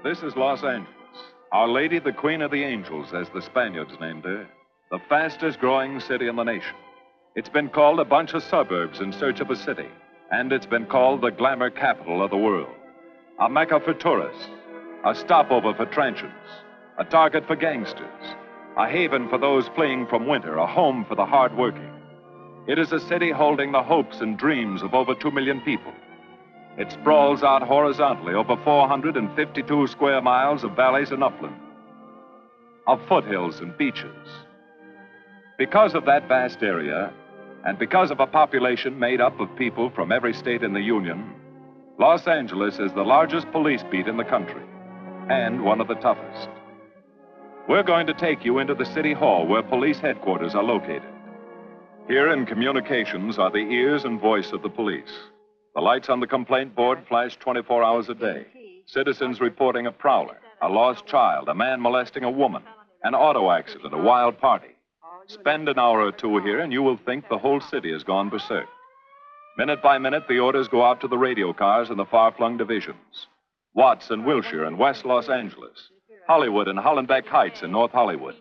This is Los Angeles. Our Lady, the Queen of the Angels, as the Spaniards named her. The fastest growing city in the nation. It's been called a bunch of suburbs in search of a city. And it's been called the glamour capital of the world. A mecca for tourists. A stopover for transients. A target for gangsters. A haven for those fleeing from winter. A home for the hardworking. It is a city holding the hopes and dreams of over 2 million people. It sprawls out horizontally over 452 square miles of valleys and upland, of foothills and beaches. Because of that vast area, and because of a population made up of people from every state in the Union, Los Angeles is the largest police beat in the country, and one of the toughest. We're going to take you into the city hall where police headquarters are located. Here in communications are the ears and voice of the police. The lights on the complaint board flash 24 hours a day. Citizens reporting a prowler, a lost child, a man molesting a woman, an auto accident, a wild party. Spend an hour or two here and you will think the whole city has gone berserk. Minute by minute, the orders go out to the radio cars in the far-flung divisions. Watts and Wilshire in West Los Angeles. Hollywood and Hollenbeck Heights in North Hollywood.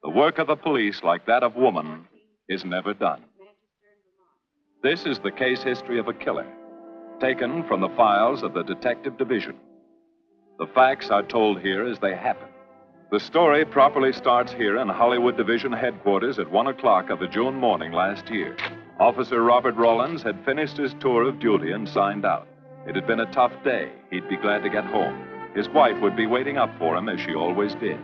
The work of the police, like that of woman, is never done. This is the case history of a killer, taken from the files of the Detective Division. The facts are told here as they happen. The story properly starts here in Hollywood Division headquarters at 1 o'clock of a June morning last year. Officer Robert Rollins had finished his tour of duty and signed out. It had been a tough day. He'd be glad to get home. His wife would be waiting up for him as she always did.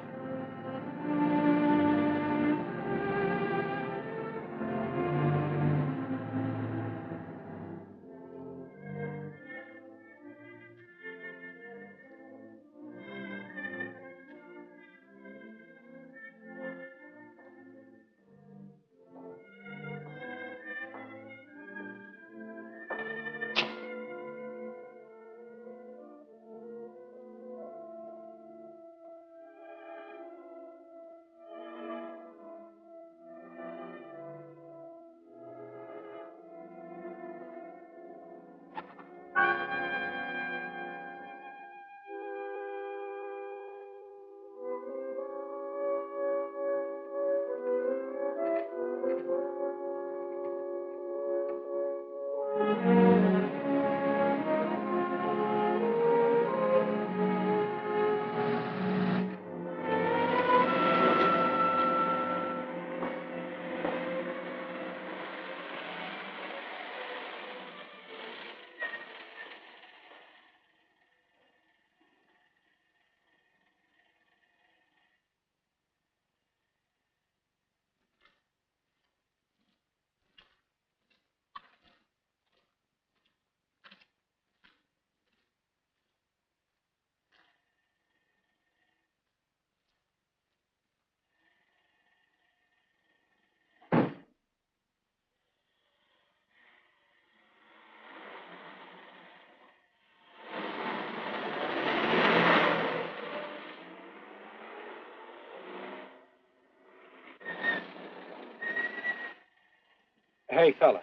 Hey, fella.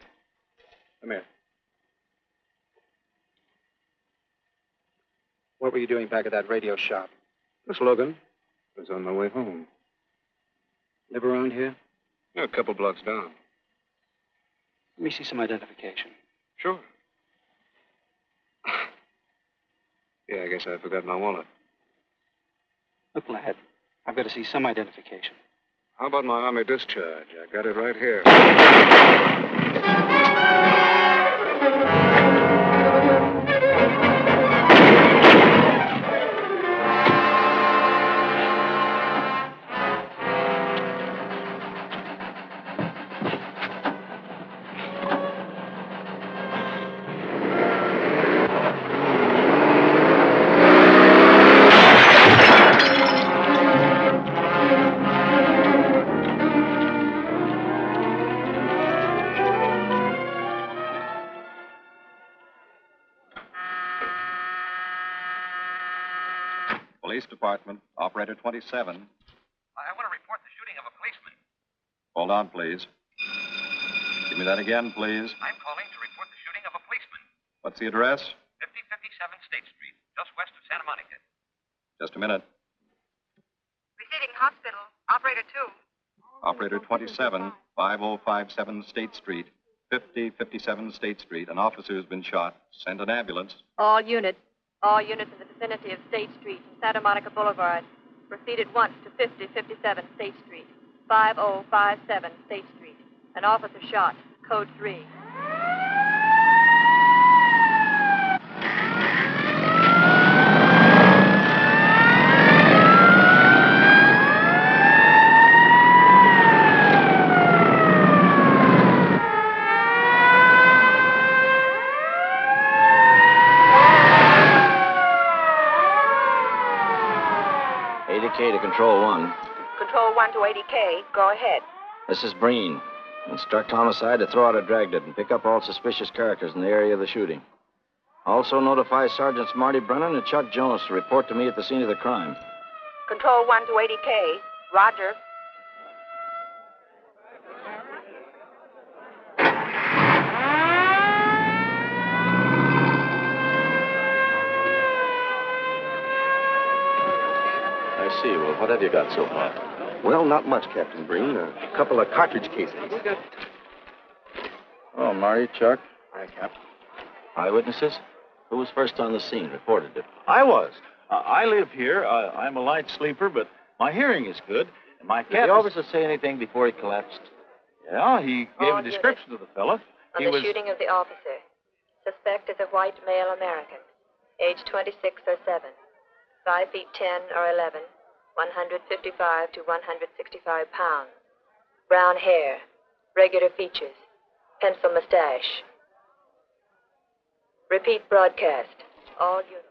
Come here. What were you doing back at that radio shop? Just looking. I was on my way home. Live around here? Yeah, a couple blocks down. Let me see some identification. Sure. Yeah, I guess I forgot my wallet. Look, lad, I've got to see some identification. How about my Army discharge? I got it right here. Police Department, Operator 27. I want to report the shooting of a policeman. Hold on, please. Give me that again, please. I'm calling to report the shooting of a policeman. What's the address? 5057 State Street, just west of Santa Monica. Just a minute. Receiving hospital. Operator 2. Operator 27, 5057 State Street, 5057 State Street. An officer has been shot. Send an ambulance. All units in the vicinity of State Street and Santa Monica Boulevard. Proceed at once to 5057 State Street, 5057 State Street. An officer shot. Code 3. To Control 1. Control 1 to 80K. Go ahead. This is Breen. Instruct Homicide to throw out a dragnet and pick up all suspicious characters in the area of the shooting. Also notify Sergeants Marty Brennan and Chuck Jones to report to me at the scene of the crime. Control 1 to 80K. Roger. I see. Well, what have you got so far? Well, not much, Captain Breen. A couple of cartridge casings. Oh, Marty, Chuck. Hi, Cap. Eyewitnesses? Who was first on the scene? Reported it. I was. I live here. I'm a light sleeper, but my hearing is good. And my cat. Did the officer say anything before he collapsed? Yeah, he gave a description of the fella. On the shooting of the officer. Suspect is a white male American. Age 26 or 7. 5 feet 10 or 11. 155 to 165 pounds. Brown hair. Regular features. Pencil mustache. Repeat broadcast. All units.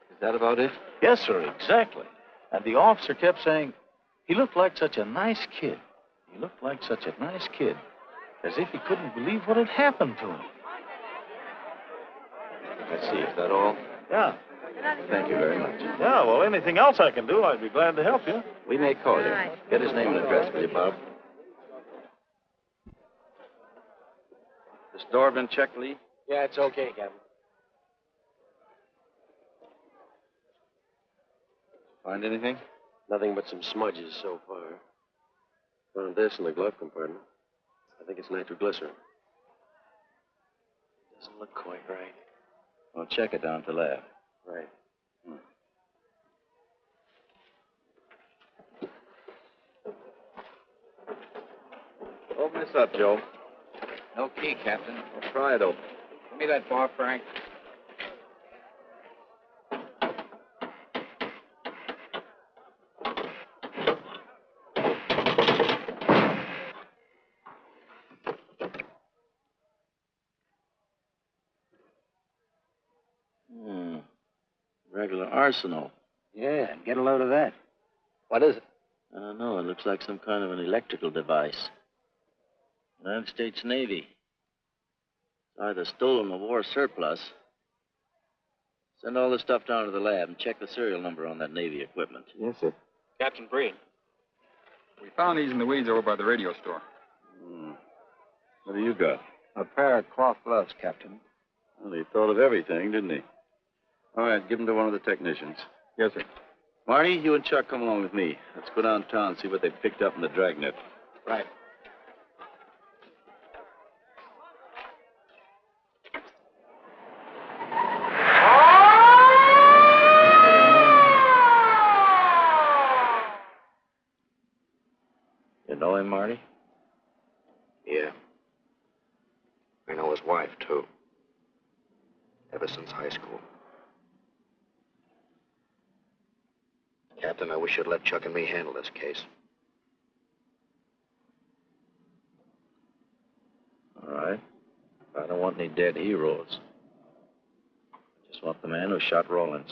Is that about it? Yes, sir, exactly. And the officer kept saying, he looked like such a nice kid. He looked like such a nice kid. As if he couldn't believe what had happened to him. Let's see. Is that all? Yeah. Thank you very much. Yeah, well, anything else I can do, I'd be glad to help you. We may call you. Get his name and address, will you, Bob? This door been checked, Lee? Yeah, it's okay, Captain. Find anything? Nothing but some smudges so far. Found this in the glove compartment. I think it's nitroglycerin. Doesn't look quite right. Well, check it down at the lab. Right. Open this up, Joe. No key, Captain. Well, try it open. Give me that bar, Frank. Regular arsenal. Yeah, get a load of that. What is it? I don't know. It looks like some kind of an electrical device. United States Navy. It's either stolen or war surplus. Send all this stuff down to the lab and check the serial number on that Navy equipment. Yes, sir. Captain Breen. We found these in the weeds over by the radio store. What do you got? A pair of cloth gloves, Captain. Well, he thought of everything, didn't he? All right, give them to one of the technicians. Yes, sir. Marty, you and Chuck come along with me. Let's go downtown and see what they've picked up in the dragnet. Right. You know him, Marty? Yeah. I know his wife, too. Ever since high school. Captain, I wish you'd let Chuck and me handle this case. All right. I don't want any dead heroes. I just want the man who shot Rawlins.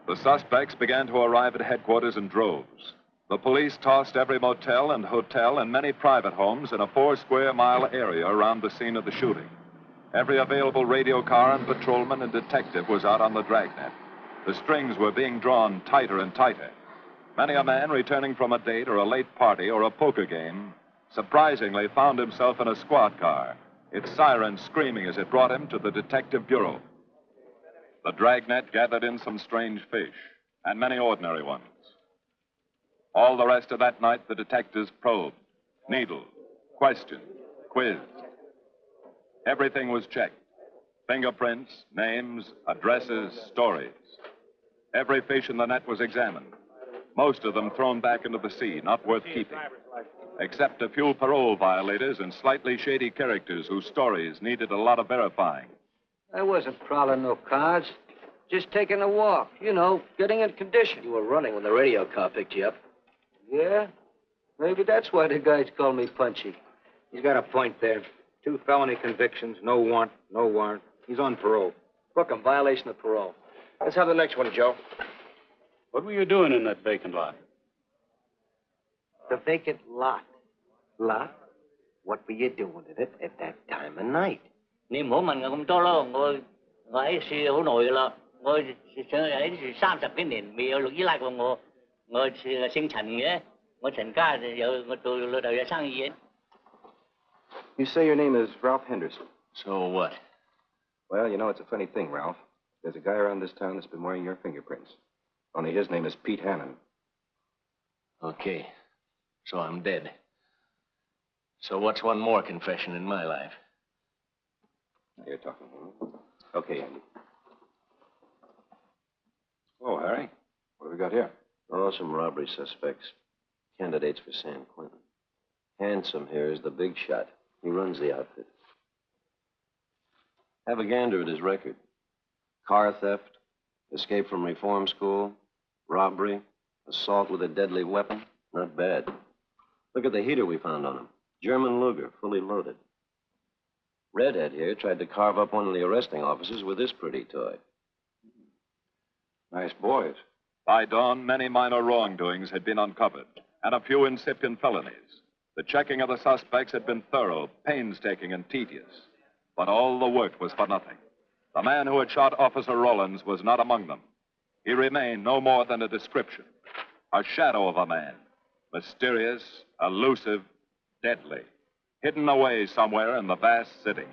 The suspects began to arrive at headquarters in droves. The police tossed every motel and hotel and many private homes in a 4-square-mile area around the scene of the shooting. Every available radio car and patrolman and detective was out on the dragnet. The strings were being drawn tighter and tighter. Many a man returning from a date or a late party or a poker game surprisingly found himself in a squad car, its siren screaming as it brought him to the detective bureau. The dragnet gathered in some strange fish, and many ordinary ones. All the rest of that night, the detectives probed, needled, questioned, quizzed. Everything was checked. Fingerprints, names, addresses, stories. Every fish in the net was examined. Most of them thrown back into the sea, not worth keeping. Except a few parole violators and slightly shady characters whose stories needed a lot of verifying. I wasn't prowling no cars. Just taking a walk, getting in condition. You were running when the radio car picked you up. Yeah? Maybe that's why the guys call me Punchy. He's got a point there. 2 felony convictions, no warrant, no warrant. He's on parole. Book him, violation of parole. Let's have the next one, Joe. What were you doing in that vacant lot? The vacant lot. Lot? What were you doing in it at that time of night? 你唔好問我咁多咯，我喺樹好耐噶啦，我上喺樹30幾年，未有律醫拉過我。我姓陳嘅，我陳家我做老豆有生意嘅。You say your name is Ralph Henderson. So what? Well, it's a funny thing, Ralph. There's a guy around this town that's been wearing your fingerprints. Only his name is Pete Hannon. Okay. So I'm dead. So what's one more confession in my life? Now you're talking. Okay, Andy. Oh, Harry. What have we got here? Oh, some robbery suspects. Candidates for San Quentin. Handsome here is the big shot. He runs the outfit. Have a gander at his record. Car theft, escape from reform school, robbery, assault with a deadly weapon. Not bad. Look at the heater we found on him. German Luger, fully loaded. Redhead here tried to carve up one of the arresting officers with this pretty toy. Nice boys. By dawn, many minor wrongdoings had been uncovered, and a few incipient felonies. The checking of the suspects had been thorough, painstaking, and tedious. But all the work was for nothing. The man who had shot Officer Rollins was not among them. He remained no more than a description, a shadow of a man, mysterious, elusive, deadly, hidden away somewhere in the vast city.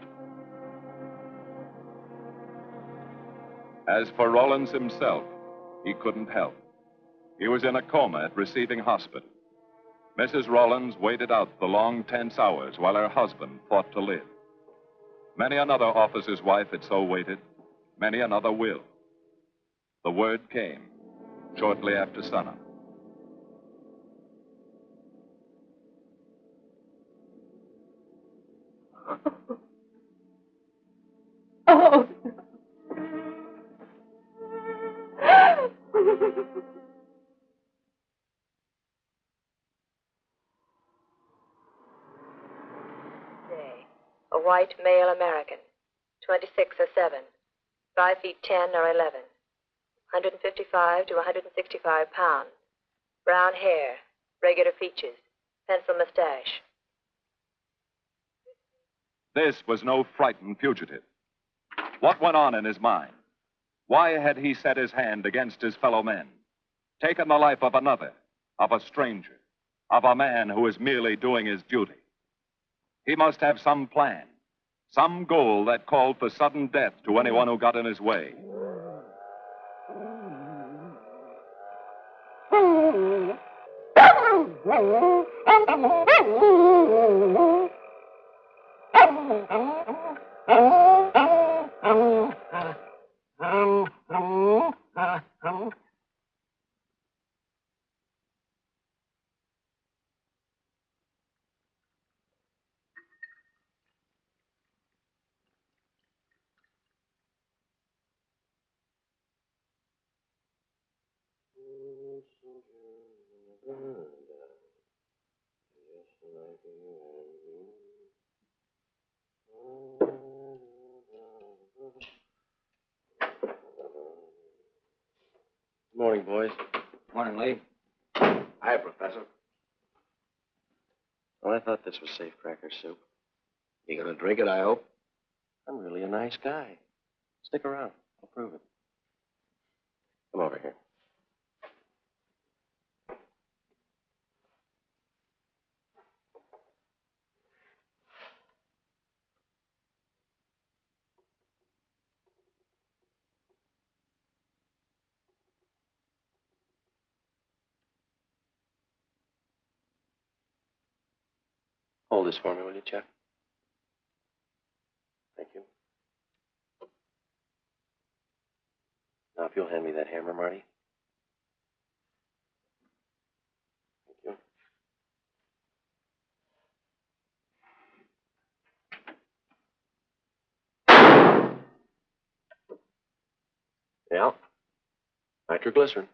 As for Rollins himself, he couldn't help. He was in a coma at receiving hospital. Mrs. Rollins waited out the long, tense hours while her husband fought to live. Many another officer's wife had so waited. Many another will. The word came shortly after sunup. Oh. A white male American, 26 or 7, 5 feet 10 or 11, 155 to 165 pounds, brown hair, regular features, pencil mustache. This was no frightened fugitive. What went on in his mind? Why had he set his hand against his fellow men, taken the life of another, of a stranger, of a man who was merely doing his duty? He must have some plan, some goal that called for sudden death to anyone who got in his way. Morning, boys. Morning, Lee. Hi, Professor. Well, I thought this was safe cracker soup. You gonna drink it, I hope? I'm really a nice guy. Stick around. I'll prove it. Come over here. Hold this for me, will you, Chuck? Thank you. Now, if you'll hand me that hammer, Marty. Thank you. Yeah. Nitroglycerin.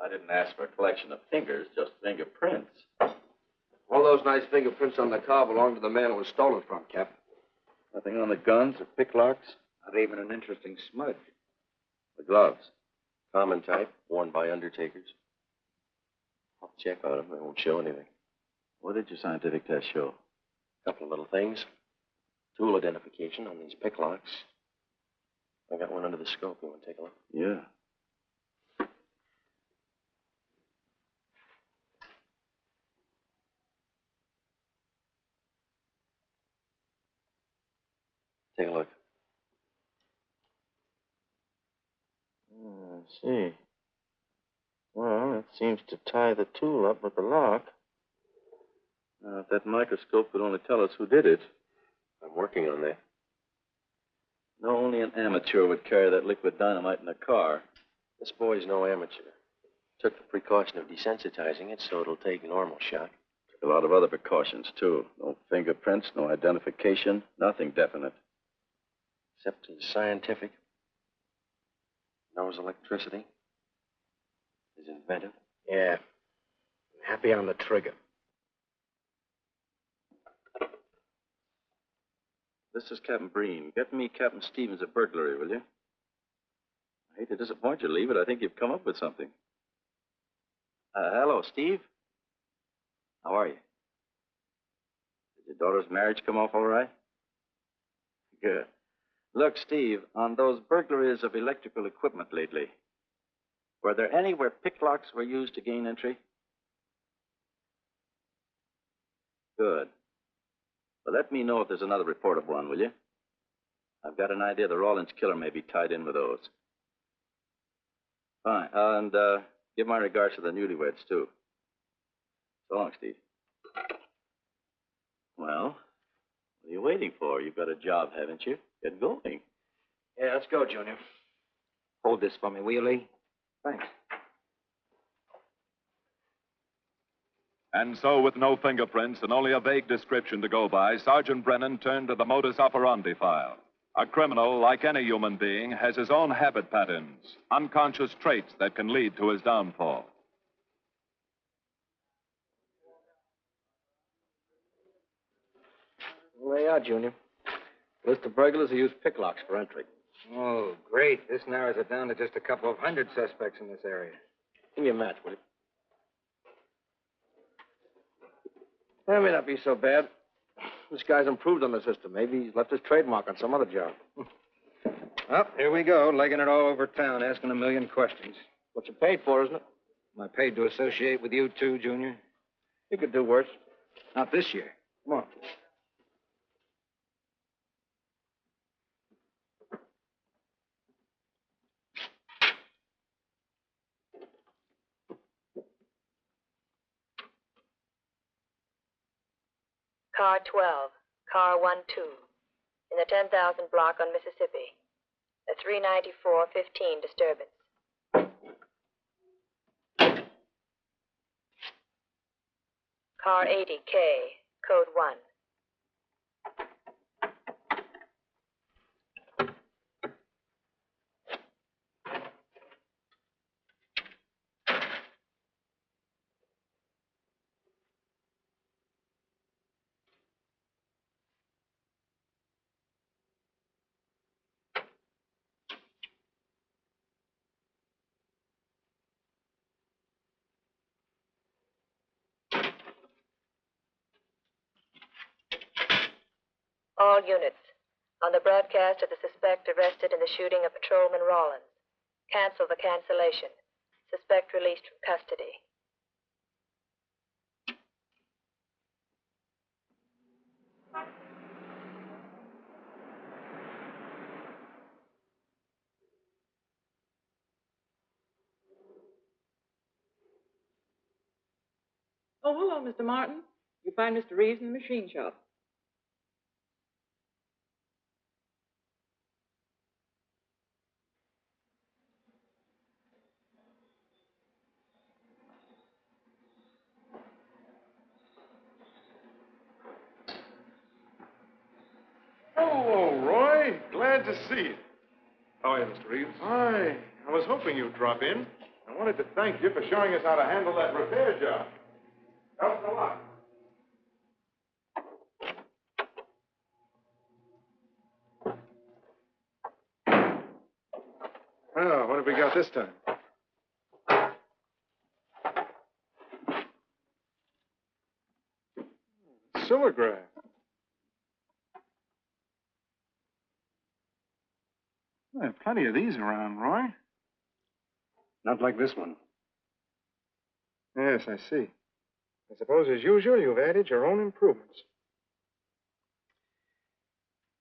I didn't ask for a collection of fingers, just fingerprints. All those nice fingerprints on the car belong to the man it was stolen from, Cap. Nothing on the guns or picklocks? Not even an interesting smudge. The gloves. Common type, worn by undertakers. I'll check on them. They won't show anything. What did your scientific test show? A couple of little things. Tool identification on these picklocks. I got one under the scope. You want to take a look? Yeah. Take a look. I see. Well, it seems to tie the tool up with the lock. Now, if that microscope could only tell us who did it. I'm working on that. No, only an amateur would carry that liquid dynamite in a car. This boy's no amateur. Took the precaution of desensitizing it so it'll take normal shock. Took a lot of other precautions, too. No fingerprints, no identification, nothing definite. Except he's scientific. Knows electricity. Is inventive. Yeah. Happy on the trigger. This is Captain Breen. Get me Captain Stevens a burglary, will you? I hate to disappoint you, Lee, but I think you've come up with something. Hello, Steve. How are you? Did your daughter's marriage come off all right? Good. Look, Steve, on those burglaries of electrical equipment lately, were there any where picklocks were used to gain entry? Good. Well, let me know if there's another report of one, will you? I've got an idea the Rawlins killer may be tied in with those. Fine. And give my regards to the newlyweds, too. So long, Steve. Well, what are you waiting for? You've got a job, haven't you? Get going. Yeah, let's go, Junior. Hold this for me, will you, Lee? Thanks. And so, with no fingerprints and only a vague description to go by, Sergeant Brennan turned to the modus operandi file. A criminal, like any human being, has his own habit patterns, unconscious traits that can lead to his downfall. Well, there you are, Junior. List of burglars who use picklocks for entry. Oh, great. This narrows it down to just a couple of hundred suspects in this area. Give me a match, will you? That may not be so bad. This guy's improved on the system. Maybe he's left his trademark on some other job. Well, here we go, legging it all over town, asking a million questions. What you paid for, isn't it? Am I paid to associate with you, too, Junior? You could do worse. Not this year. Come on. Car 12, car 12, in the 10,000 block on Mississippi. A 394-15 disturbance. Car 80K, code 1. All units, on the broadcast of the suspect arrested in the shooting of Patrolman Rawlins. Cancel the cancellation. Suspect released from custody. Oh, hello, Mr. Martin. You find Mr. Reeves in the machine shop. Oh, Roy. Glad to see you. How are you, Mr. Reeves? Hi. I was hoping you'd drop in. I wanted to thank you for showing us how to handle that repair job. Helped a lot. Oh, what have we got this time? Silograph. There are plenty of these around, Roy. Not like this one. Yes, I see. I suppose, as usual, you've added your own improvements.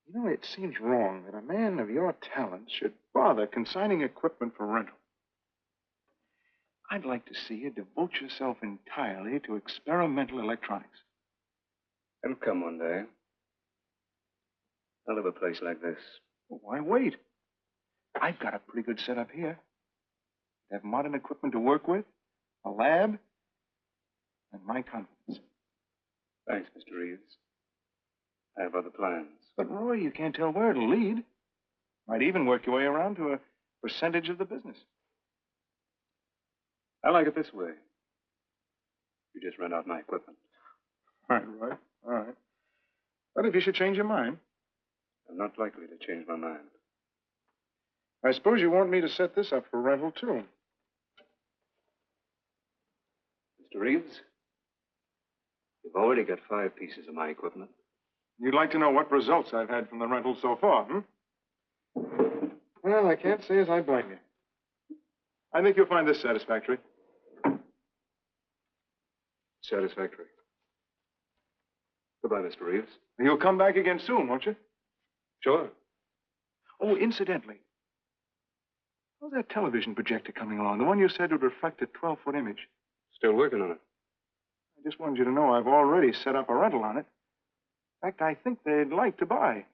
You know, it seems wrong that a man of your talents should bother consigning equipment for rental. I'd like to see you devote yourself entirely to experimental electronics. It'll come one day. I'll have a place like this. Well, why wait? I've got a pretty good setup here. I have modern equipment to work with, a lab, and my confidence. Thanks, Mr. Reeves. I have other plans. But, Roy, you can't tell where it'll lead. Might even work your way around to a percentage of the business. I like it this way. You just rent out my equipment. All right, Roy. All right. But if you should change your mind. I'm not likely to change my mind. I suppose you want me to set this up for rental, too. Mr. Reeves, you've already got 5 pieces of my equipment. You'd like to know what results I've had from the rental so far, Well, I can't say as I blame you. I think you'll find this satisfactory. Satisfactory. Goodbye, Mr. Reeves. You'll come back again soon, won't you? Sure. Oh, incidentally, how's that television projector coming along? The one you said would reflect a 12-foot image. Still working on it. I just wanted you to know I've already set up a rental on it. In fact, I think they'd like to buy.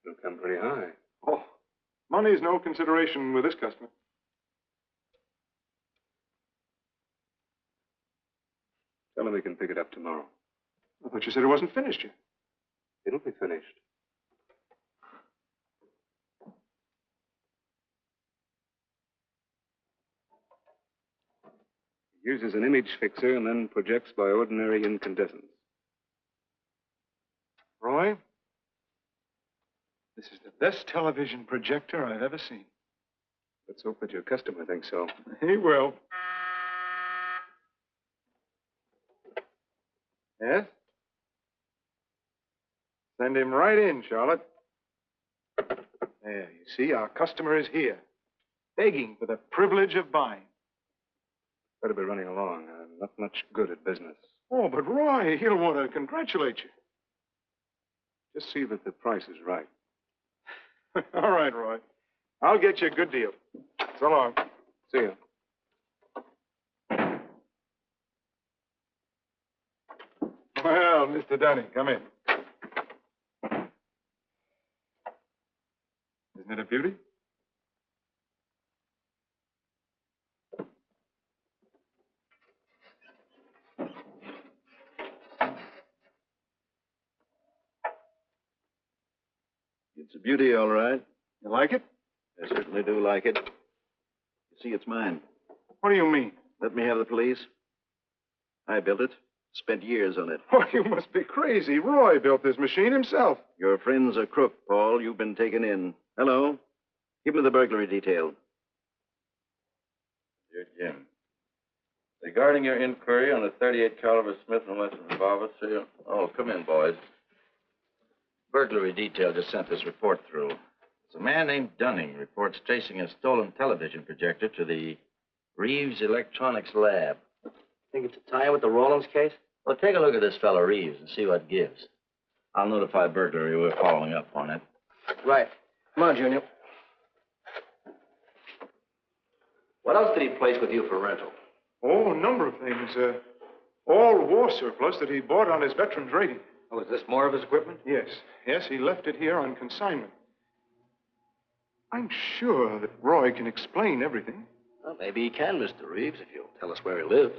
It'll come pretty high. Oh, money's no consideration with this customer. Tell him we can pick it up tomorrow. I thought you said it wasn't finished yet. It'll be finished. It uses an image fixer and then projects by ordinary incandescence. Roy, this is the best television projector I've ever seen. Let's hope that your customer thinks so. He will. Yes? Send him right in, Charlotte. There, you see, our customer is here, begging for the privilege of buying. Better be running along. I'm not much good at business. Oh, but Roy, he'll want to congratulate you. Just see that the price is right. All right, Roy. I'll get you a good deal. So long. See you. Well, Mr. Dunning, come in. Isn't it a beauty? It's a beauty, all right. You like it? I certainly do like it. You see, it's mine. What do you mean? Let me have the police. I built it. Spent years on it. Oh, you must be crazy. Roy built this machine himself. Your friend's a crook, Paul. You've been taken in. Hello? Give me the burglary detail. Dear Jim, regarding your inquiry on a .38 caliber Smith & Wesson revolver, sir. Oh, come in, boys. Burglary detail just sent this report through. It's a man named Dunning reports tracing a stolen television projector to the Reeves Electronics Lab. Think it's a tie with the Rawlins case? Well, take a look at this fellow Reeves and see what gives. I'll notify burglary we're following up on it. Right. Come on, Junior. What else did he place with you for rental? Oh, a number of things. All war surplus that he bought on his veterans rating. Oh, is this more of his equipment? Yes. Yes, he left it here on consignment. I'm sure that Roy can explain everything. Well, maybe he can, Mr. Reeves, if you'll tell us where he lives.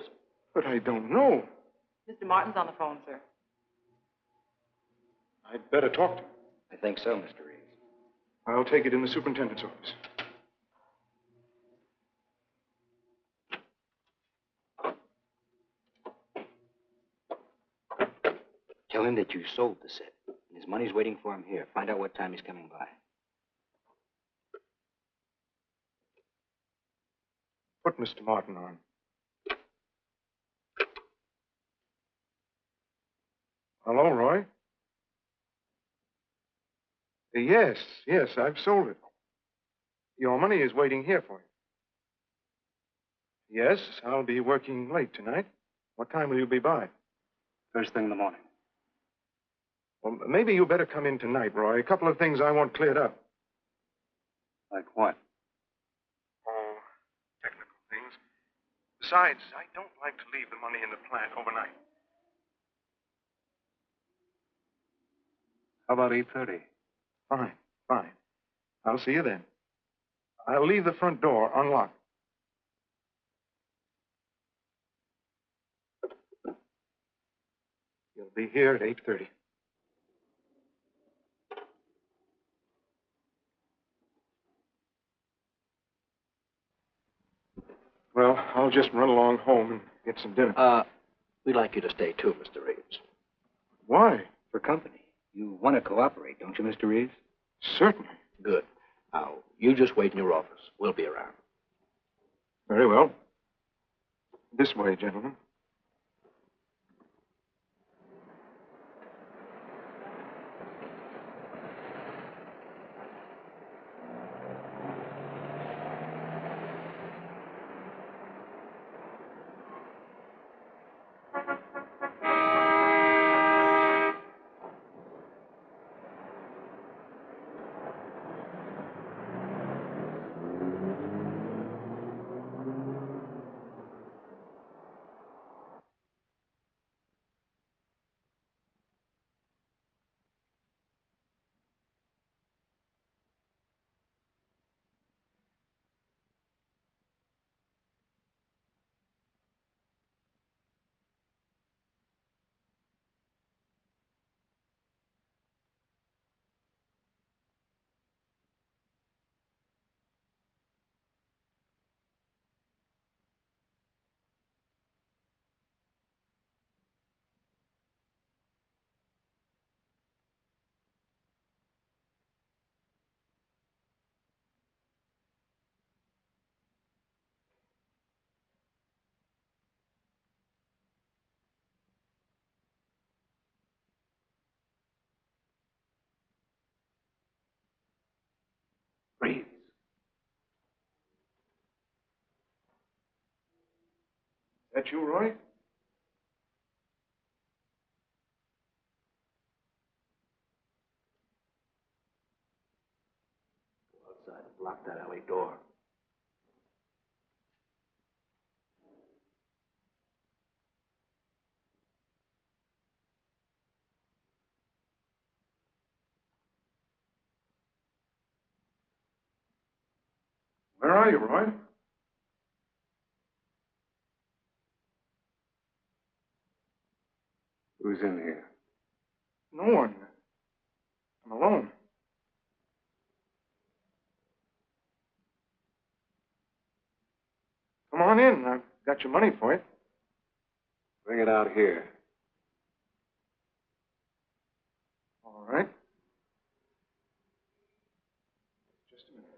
But I don't know. Mr. Martin's on the phone, sir. I'd better talk to him. I think so, Mr. Reeves. I'll take it in the superintendent's office. Tell him that you sold the set. And his money's waiting for him here. Find out what time he's coming by. Put Mr. Martin on. Hello, Roy? Yes, I've sold it. Your money is waiting here for you. Yes, I'll be working late tonight. What time will you be by? First thing in the morning. Well, maybe you better come in tonight, Roy. A couple of things I want cleared up. Like what? Oh, technical things. Besides, I don't like to leave the money in the plant overnight. How about 8:30? Fine. I'll see you then. I'll leave the front door unlocked. You'll be here at 8:30. Well, I'll just run along home and get some dinner. We'd like you to stay too, Mr. Reeves. Why? For company. You want to cooperate, don't you, Mr. Reeves? Certainly. Good. Now, you just wait in your office. We'll be around. Very well. This way, gentlemen. Reeves. That you, Roy? Go outside and block that alley door. Where are you, Roy? Who's in here? No one. I'm alone. Come on in. I've got your money for you. Bring it out here. All right. Just a minute.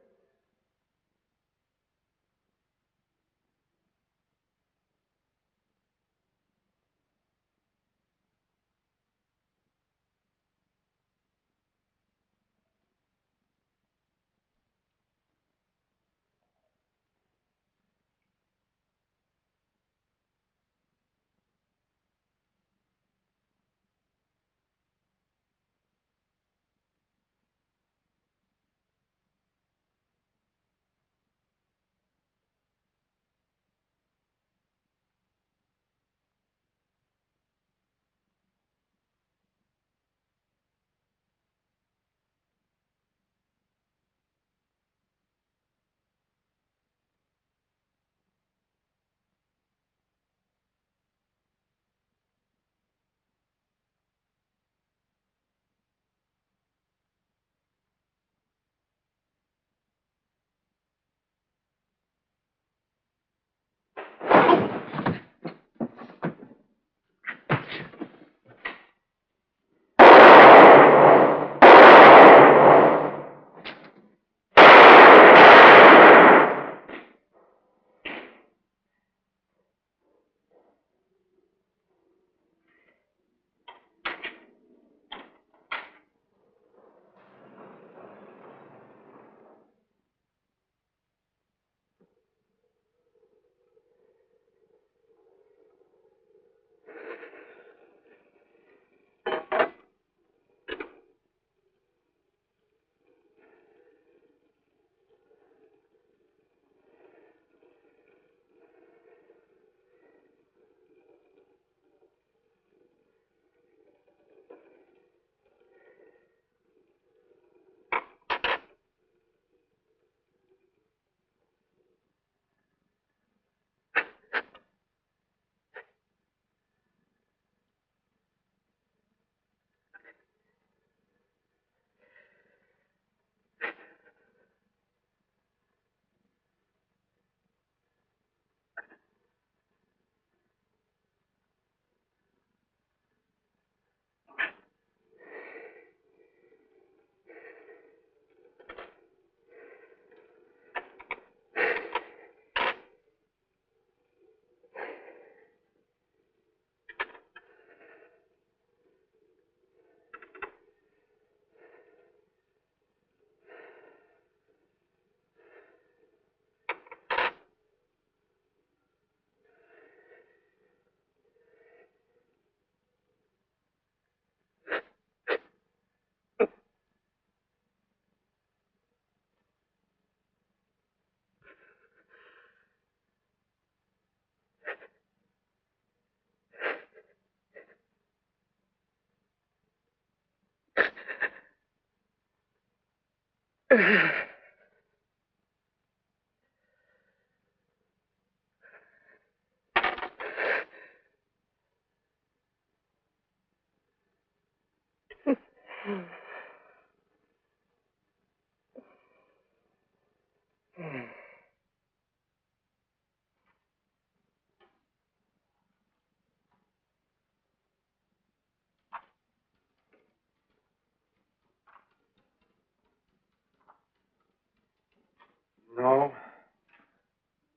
No.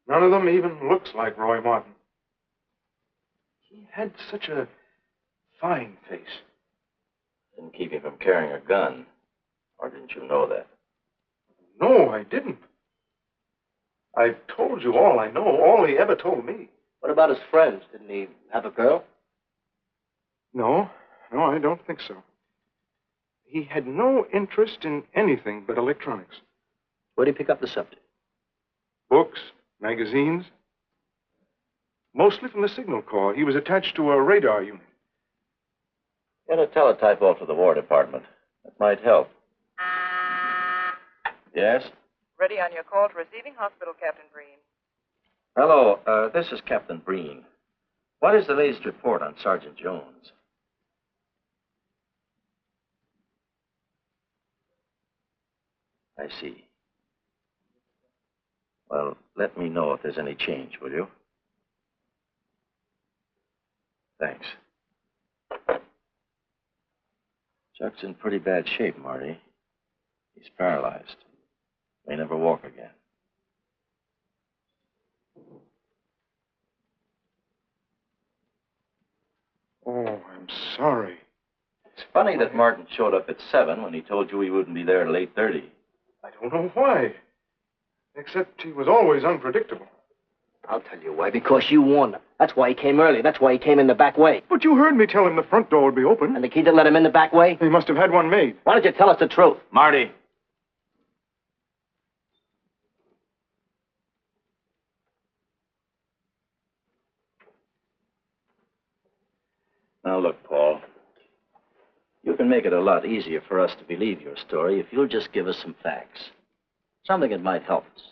None of them even looks like Roy Martin. He had such a fine face. Didn't keep you from carrying a gun. Or didn't you know that? No, I didn't. I've told you all I know, all he ever told me. What about his friends? Didn't he have a girl? No, I don't think so. He had no interest in anything but electronics. Where'd he pick up the subject? Books, magazines. Mostly from the Signal Corps. He was attached to a radar unit. Get a teletype off to the War Department. That might help. Yes? Ready on your call to receiving hospital, Captain Breen. Hello, this is Captain Breen. What is the latest report on Sergeant Jones? I see. Well, let me know if there's any change, will you? Thanks. Chuck's in pretty bad shape, Marty. He's paralyzed. May never walk again. Oh, I'm sorry. It's funny that Martin showed up at 7 when he told you he wouldn't be there till 8:30. I don't know why. Except he was always unpredictable. I'll tell you why. Because you warned him. That's why he came early. That's why he came in the back way. But you heard me tell him the front door would be open. And the key didn't let him in the back way? He must have had one made. Why don't you tell us the truth? Marty. Now, look, Paul. You can make it a lot easier for us to believe your story if you'll just give us some facts. Something that might help us.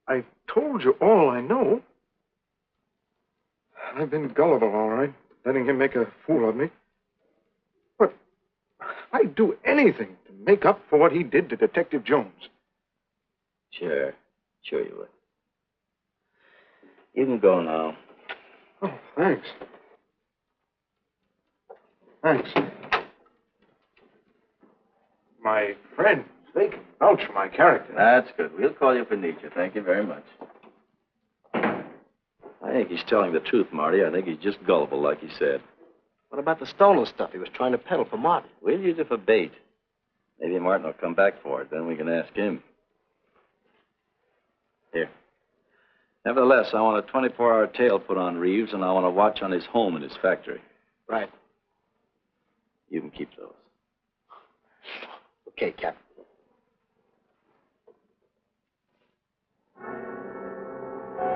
I told you all I know. I've been gullible, all right, letting him make a fool of me. But I'd do anything to make up for what he did to Detective Jones. Sure you would. You can go now. Oh, thanks. Thanks. My friends, they can vouch for my character. That's good. We'll call you if we need you. Thank you very much. I think he's telling the truth, Marty. I think he's just gullible, like he said. What about the stolen stuff he was trying to peddle for Martin? We'll use it for bait. Maybe Martin will come back for it. Then we can ask him. Here. Nevertheless, I want a 24-hour tail put on Reeves, and I want a watch on his home and his factory. Right. You can keep those. Okay, Captain.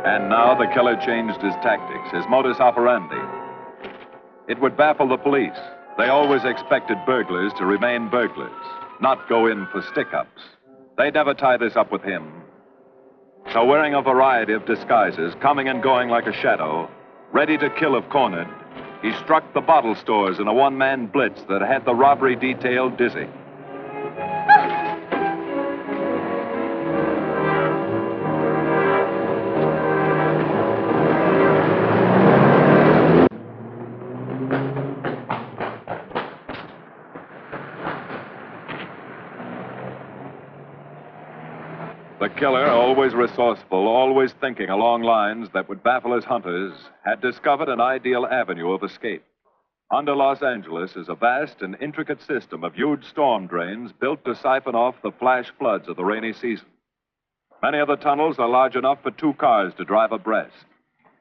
And now the killer changed his tactics, his modus operandi. It would baffle the police. They always expected burglars to remain burglars, not go in for stick-ups. They'd never tie this up with him. So wearing a variety of disguises, coming and going like a shadow, ready to kill if cornered, he struck the bottle stores in a one-man blitz that had the robbery detail dizzy. The killer, always resourceful, always thinking along lines that would baffle his hunters, had discovered an ideal avenue of escape. Under Los Angeles is a vast and intricate system of huge storm drains built to siphon off the flash floods of the rainy season. Many of the tunnels are large enough for 2 cars to drive abreast.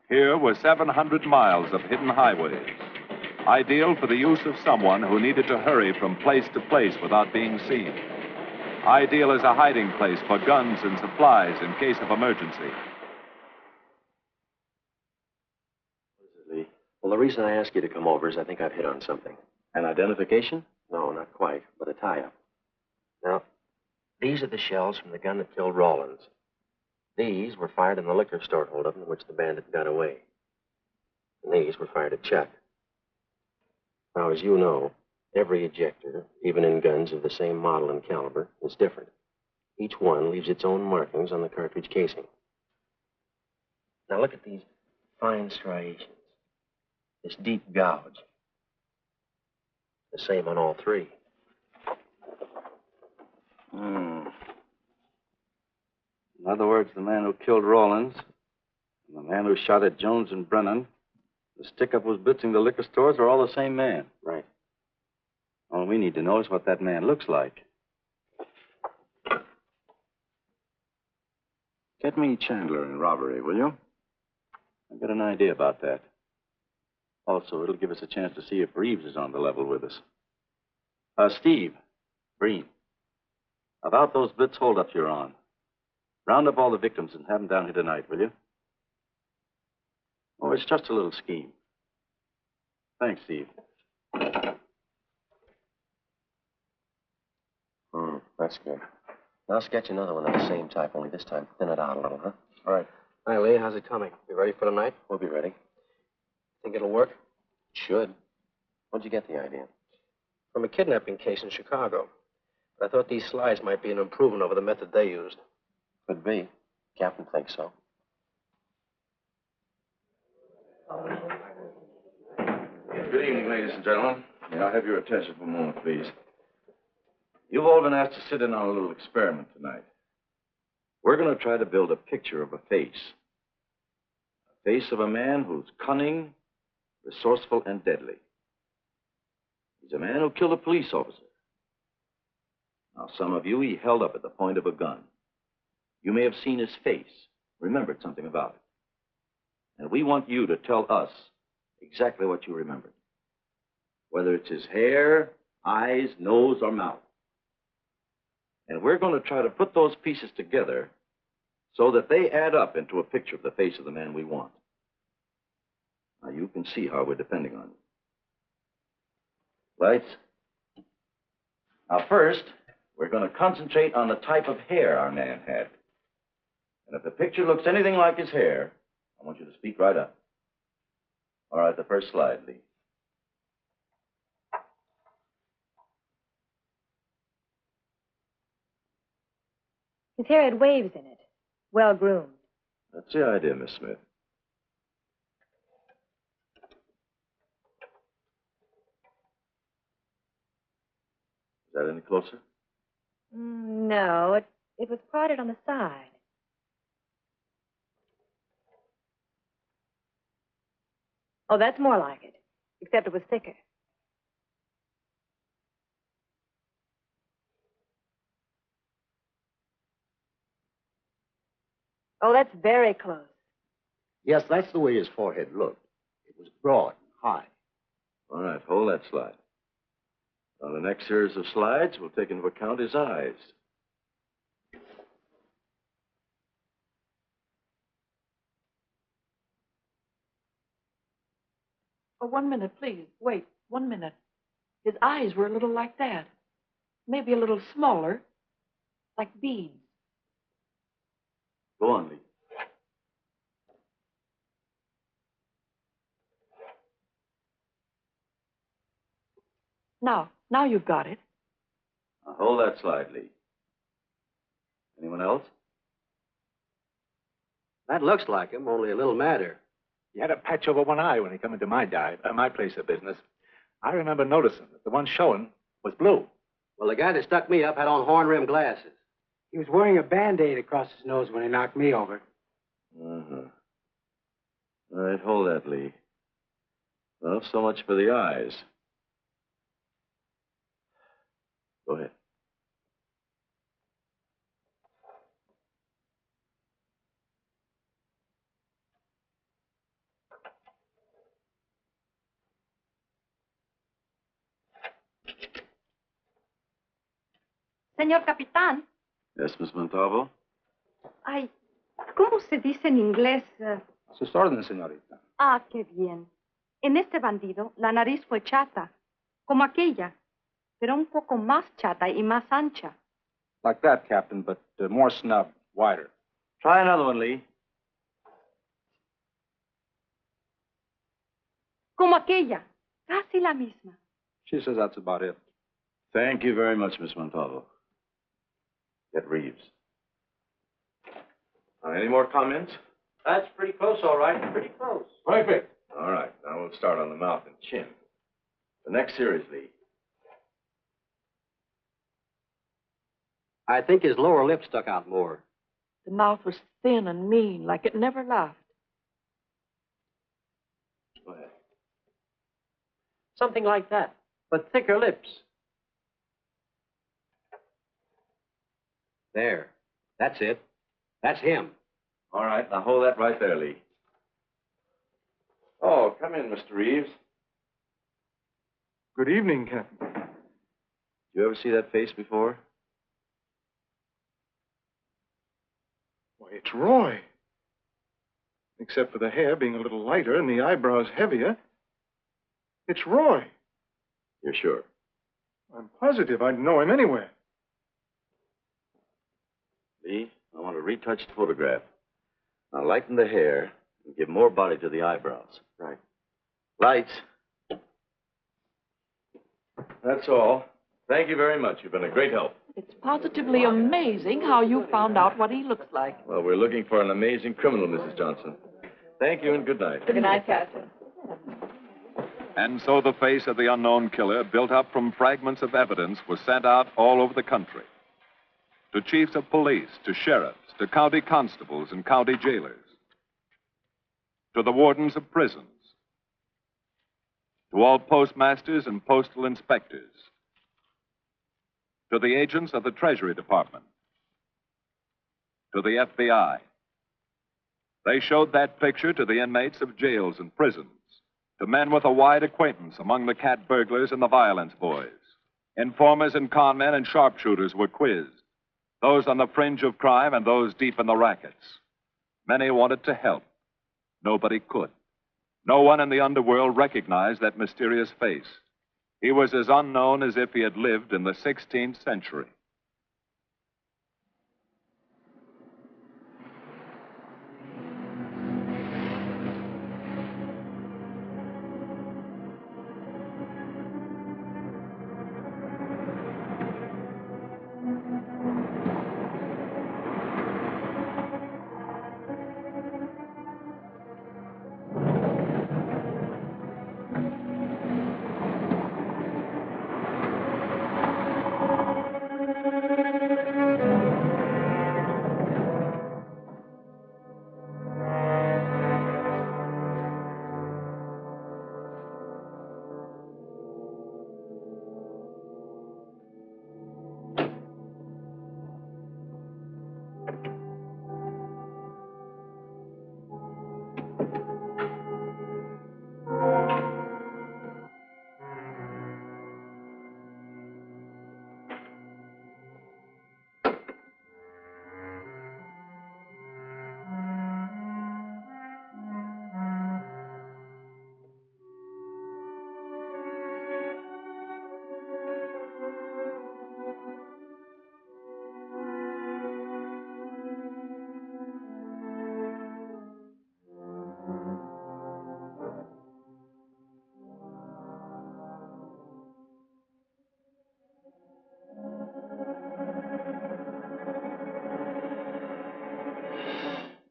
Here were 700 miles of hidden highways, ideal for the use of someone who needed to hurry from place to place without being seen. Ideal as a hiding place for guns and supplies in case of emergency. Lee? Well, the reason I asked you to come over is I think I've hit on something. An identification? No, not quite, but a tie-up. Now, These are the shells from the gun that killed Rawlins. These were fired in the liquor store holdup in which the bandit got away. And these were fired at Chuck. Now, as you know, every ejector, even in guns of the same model and caliber, is different. Each one leaves its own markings on the cartridge casing. Now, look at these fine striations. This deep gouge. The same on all three. In other words, the man who killed Rawlins and the man who shot at Jones and Brennan, the stick-up who's blitzing the liquor stores are all the same man. Right. All we need to know is what that man looks like. Get me Chandler in robbery, will you? I've got an idea about that. Also, it'll give us a chance to see if Reeves is on the level with us. Steve, Breen, about those blitz holdups you're on. Round up all the victims and have them down here tonight, will you? Oh, it's just a little scheme. Thanks, Steve. That's good. Now sketch another one of the same type, only this time thin it out a little, huh? All right. Hi, Lee. How's it coming? You ready for tonight? We'll be ready. Think it'll work? Should. Where'd you get the idea? From a kidnapping case in Chicago. But I thought these slides might be an improvement over the method they used. Could be. Captain thinks so. Good evening, ladies and gentlemen. May I have your attention for a moment, please? You've all been asked to sit in on a little experiment tonight. We're going to try to build a picture of a face. A face of a man who's cunning, resourceful, and deadly. He's a man who killed a police officer. Now, some of you he held up at the point of a gun. You may have seen his face, remembered something about it. And we want you to tell us exactly what you remembered. Whether it's his hair, eyes, nose, or mouth. And we're going to try to put those pieces together so that they add up into a picture of the face of the man we want. Now, you can see how we're depending on you. Lights. Now, first, we're going to concentrate on the type of hair our man had. And if the picture looks anything like his hair, I want you to speak right up. All right, the first slide, Lee. His hair had waves in it, well groomed. That's the idea, Miss Smith. Is that any closer? No, it was parted on the side. Oh, that's more like it, except it was thicker. Oh, that's very close. Yes, that's the way his forehead looked. It was broad and high. All right, hold that slide. On the next series of slides, we'll take into account his eyes. Oh, 1 minute, please. Wait, 1 minute. His eyes were a little like that. Maybe a little smaller, like beads. Go on, Lee. Now you've got it. Now hold that slide, Lee. Anyone else? That looks like him, only a little madder. He had a patch over one eye when he come into my place of business. I remember noticing that the one showing was blue. Well, the guy that stuck me up had on horn-rimmed glasses. He was wearing a Band-Aid across his nose when he knocked me over. Uh-huh. All right, hold that, Lee. Well, so much for the eyes. Go ahead. Señor Capitán. Yes, Miss Montalvo? Ay, ¿cómo se dice en inglés? Sus órdenes, señorita. Ah, qué bien. En este bandido, la nariz fue chata, como aquella, pero un poco más chata y más ancha. Like that, Captain, but more snub, wider. Try another one, Lee. Como aquella. Casi la misma. She says that's about it. Thank you very much, Miss Montalvo. Get Reeves. Any more comments? That's pretty close, all right. Pretty close. Perfect. All right, now we'll start on the mouth and chin. The next series, Lee. I think his lower lip stuck out more. The mouth was thin and mean, like it never laughed. Go ahead. Something like that, but thicker lips. There. That's it. That's him. All right, now hold that right there, Lee. Oh, come in, Mr. Reeves. Good evening, Captain. You ever see that face before? Why, it's Roy. Except for the hair being a little lighter and the eyebrows heavier. It's Roy. You're sure? I'm positive I'd know him anywhere. Lee, I want a retouched photograph. Now lighten the hair and give more body to the eyebrows. Right. Lights. That's all. Thank you very much. You've been a great help. It's positively amazing how you found out what he looks like. Well, we're looking for an amazing criminal, Mrs. Johnson. Thank you and good night. Good night, Captain. And so the face of the unknown killer, built up from fragments of evidence, was sent out all over the country. To chiefs of police, to sheriffs, to county constables and county jailers, to the wardens of prisons, to all postmasters and postal inspectors, to the agents of the Treasury Department, to the FBI. They showed that picture to the inmates of jails and prisons, to men with a wide acquaintance among the cat burglars and the violence boys. Informers and con men and sharpshooters were quizzed, those on the fringe of crime and those deep in the rackets. Many wanted to help. Nobody could. No one in the underworld recognized that mysterious face. He was as unknown as if he had lived in the 16th century.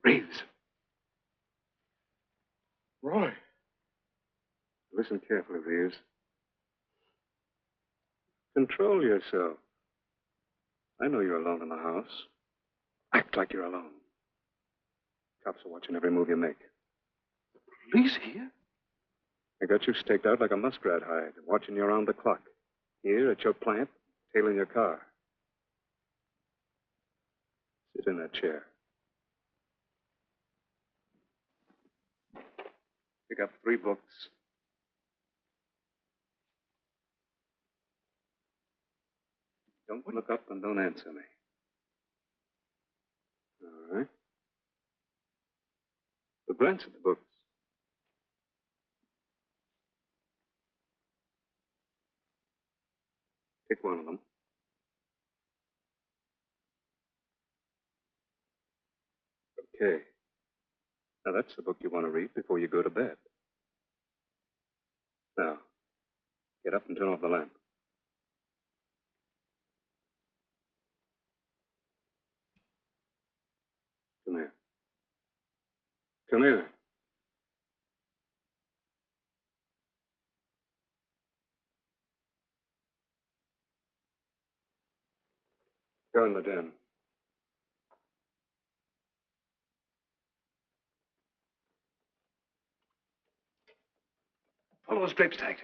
Reeves. Roy. Listen carefully, Reeves. Control yourself. I know you're alone in the house. Act like you're alone. Cops are watching every move you make. Police here? They got you staked out like a muskrat hide, watching you around the clock. Here at your plant, tailing your car. Sit in that chair. Pick up 3 books. Don't look up and don't answer me. All right. But glance at the books. Pick one of them. Okay. Now, that's the book you want to read before you go to bed. Now, get up and turn off the lamp. Come here. Come here. Go in the den. Pull those drapes tight.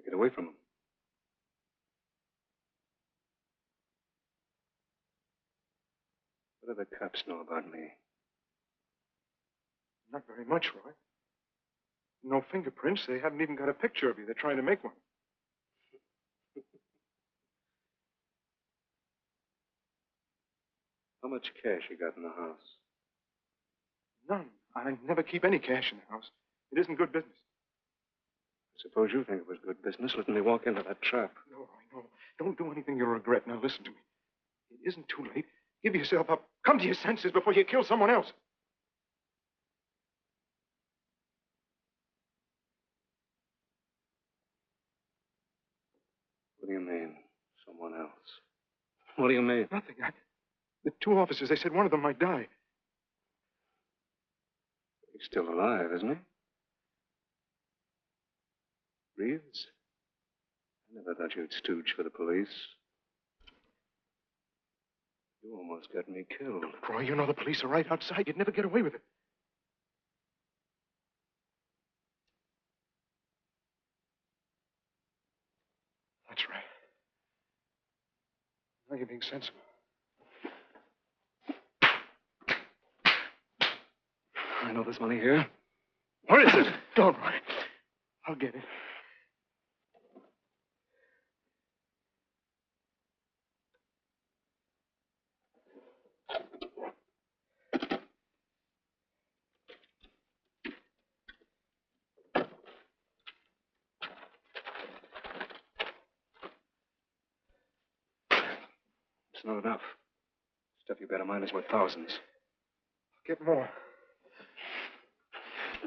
Get away from them. What do the cops know about me? Not very much, Roy. No fingerprints. They haven't even got a picture of you. They're trying to make one. How much cash you got in the house? None. I never keep any cash in the house. It isn't good business. Suppose you think it was good business letting me walk into that trap. No, Roy, no. Don't do anything you'll regret. Now, listen to me. It isn't too late. Give yourself up. Come to your senses before you kill someone else. What do you mean, someone else? What do you mean? Nothing. The two officers, they said one of them might die. He's still alive, isn't he? Reeves? I never thought you'd stooge for the police. You almost got me killed. Roy, you know the police are right outside. You'd never get away with it. That's right. Now you're being sensible. I know there's money here. Where is it? Don't, Roy. I'll get it. It's not enough. Stuff you got in mind is worth thousands. I'll get more.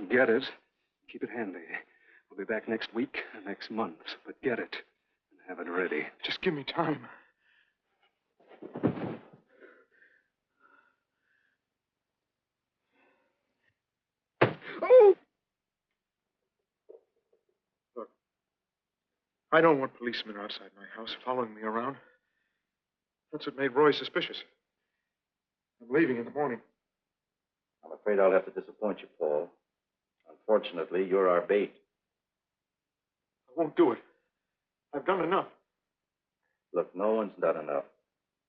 Get it. Keep it handy. We'll be back next week and next month. But get it and have it ready. Just give me time. Oh! Look, I don't want policemen outside my house following me around. That's what made Roy suspicious. I'm leaving in the morning. I'm afraid I'll have to disappoint you, Paul. Unfortunately, you're our bait. I won't do it. I've done enough. Look, no one's done enough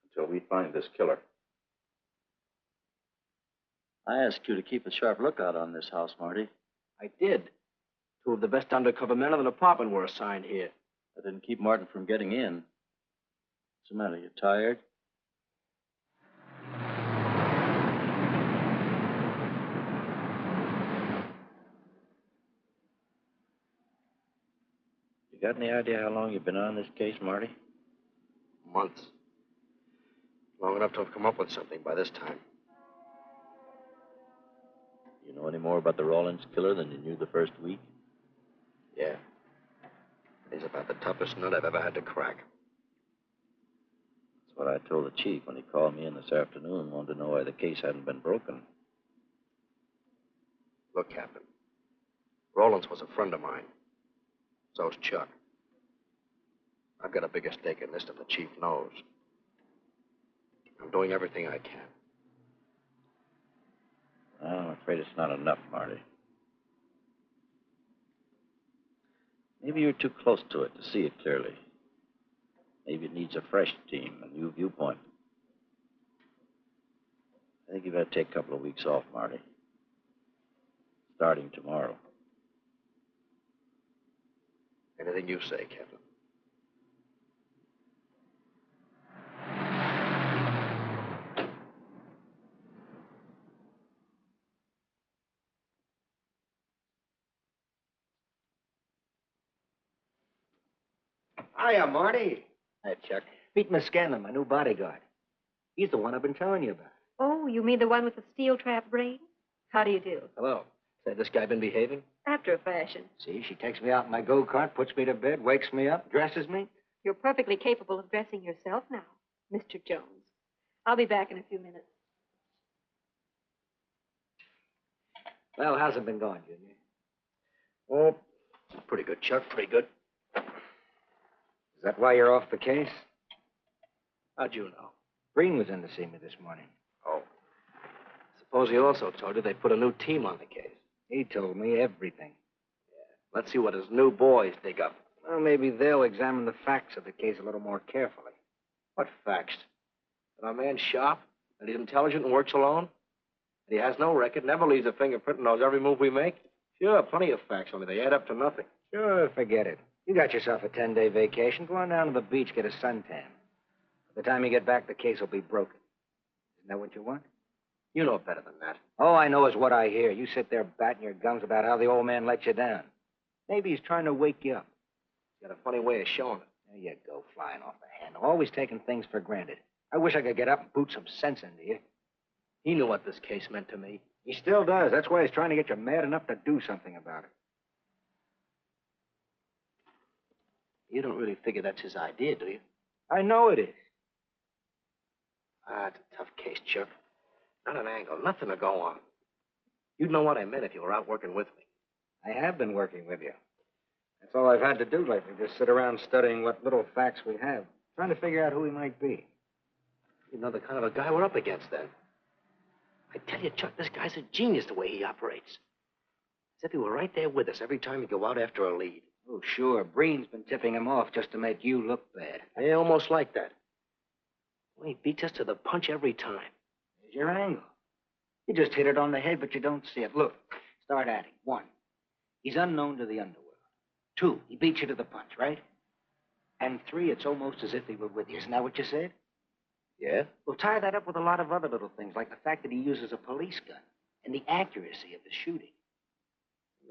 until we find this killer. I asked you to keep a sharp lookout on this house, Marty. I did. Two of the best undercover men of the department were assigned here. That didn't keep Martin from getting in. What's the matter? You tired? You got any idea how long you've been on this case, Marty? Months. Long enough to have come up with something by this time. You know any more about the Rawlins killer than you knew the first week? Yeah. He's about the toughest nut I've ever had to crack. That's what I told the chief when he called me in this afternoon, wanted to know why the case hadn't been broken. Look, Captain. Rollins was a friend of mine. So's Chuck. I've got a bigger stake in this than the chief knows. I'm doing everything I can. Well, I'm afraid it's not enough, Marty. Maybe you're too close to it to see it clearly. Maybe it needs a fresh team, a new viewpoint. I think you better take a couple of weeks off, Marty. Starting tomorrow. Anything you say, Captain. Hiya, Marty. Hi, Chuck. Meet Miss Scanlon, my new bodyguard. He's the one I've been telling you about. Oh, you mean the one with the steel trap brain? How do you do? Hello. Say, this guy been behaving? After a fashion. See, she takes me out in my go-kart, puts me to bed, wakes me up, dresses me. You're perfectly capable of dressing yourself now, Mr. Jones. I'll be back in a few minutes. Well, how's it been going, Junior? Oh, pretty good, Chuck. Pretty good. Is that why you're off the case? How'd you know? Breen was in to see me this morning. Oh. Suppose he also told you they put a new team on the case. He told me everything. Let's see what his new boys dig up. Well, maybe they'll examine the facts of the case a little more carefully. What facts? That our man's sharp, that he's intelligent and works alone, that he has no record, never leaves a fingerprint and knows every move we make? Sure, plenty of facts, only they add up to nothing. Sure, forget it. You got yourself a 10-day vacation. Go on down to the beach, get a suntan. By the time you get back, the case will be broken. Isn't that what you want? You know better than that. All I know is what I hear. You sit there batting your gums about how the old man let you down. Maybe he's trying to wake you up. He's got a funny way of showing it. There you go, flying off the handle. Always taking things for granted. I wish I could get up and boot some sense into you. He knew what this case meant to me. He still does. That's why he's trying to get you mad enough to do something about it. You don't really figure that's his idea, do you? I know it is. Ah, it's a tough case, Chuck. Not an angle, nothing to go on. You'd know what I meant if you were out working with me. I have been working with you. That's all I've had to do lately, just sit around studying what little facts we have, trying to figure out who he might be. You know the kind of a guy we're up against, then. I tell you, Chuck, this guy's a genius the way he operates. As if he were right there with us every time we go out after a lead. Oh, sure. Breen's been tipping him off just to make you look bad. Yeah, almost like that. Well, he beats us to the punch every time. There's your angle. You just hit it on the head, but you don't see it. Look, start adding. 1, he's unknown to the underworld. 2, he beats you to the punch, right? And 3, it's almost as if he were with you. Isn't that what you said? Yeah? Well, tie that up with a lot of other little things, like the fact that he uses a police gun and the accuracy of the shooting.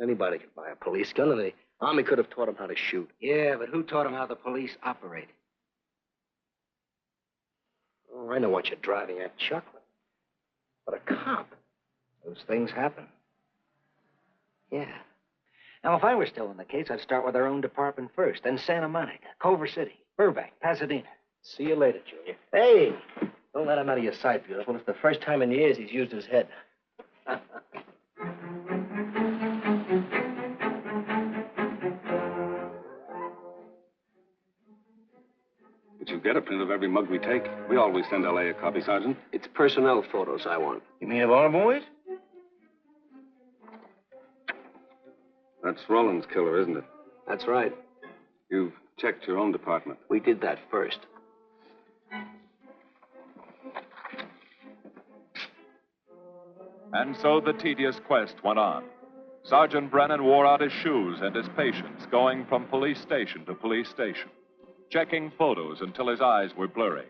Anybody could buy a police gun, and the Army could have taught him how to shoot. Yeah, but who taught him how the police operate? Oh, I know what you're driving at, Chuck. But a cop. Those things happen. Yeah. Now, if I were still in the case, I'd start with our own department first, then Santa Monica, Culver City, Burbank, Pasadena. See you later, Junior. Hey! Don't let him out of your sight, beautiful. It's the first time in years he's used his head. But you get a print of every mug we take. We always send L.A. a copy, Sergeant. It's personnel photos I want. You mean of all boys? That's Roland's killer, isn't it? That's right. You've checked your own department. We did that first. And so the tedious quest went on. Sergeant Brennan wore out his shoes and his patience, going from police station to police station, checking photos until his eyes were blurry.